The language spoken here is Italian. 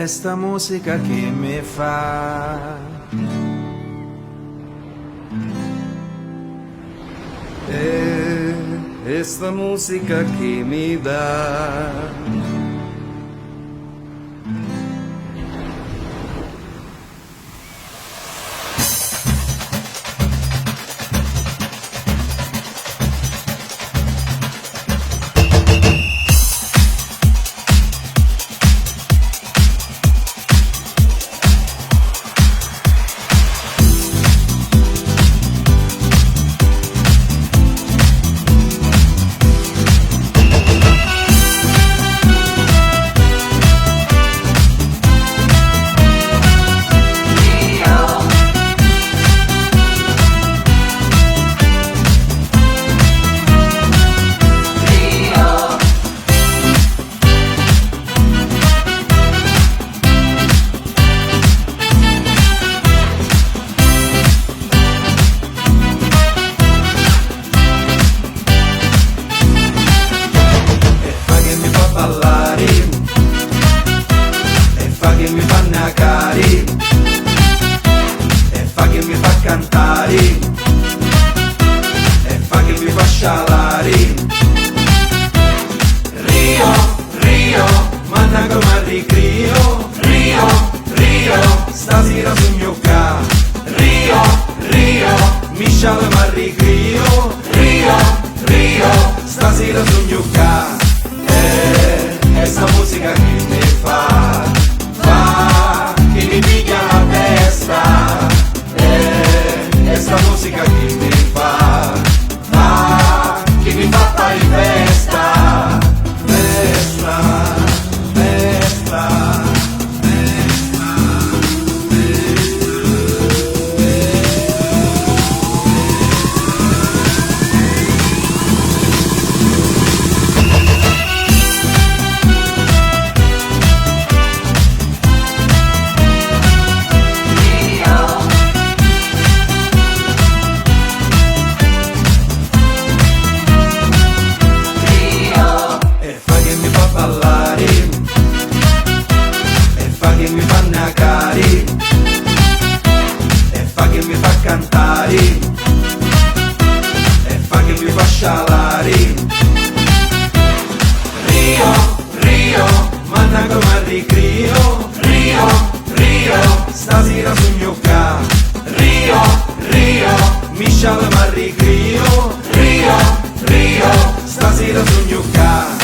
è sta musica che mi fa. È sta musica che mi dà. Che mi fa nacari e fa che mi fa cantare e fa che mi fa scialari. Rio, Rio, manna come a ricrio. Rio, Rio, stasera sogno ca. Rio, Rio, mi sciala ma ricrio. Rio, Rio, stasera sogno ca. È sta musica che mi fa, che mi piglia la testa, è sta musica che mi fa, che mi fa fare festa, festa, festa. Che mi fa nacari e fa che mi fa cantare e fa che mi fa scialari. Rio, Rio, manna come a ricrio. Rio, Rio, stasera sogno ca. Rio, Rio, mi sciala ma ricrio. Rio, Rio, stasera sogno ca.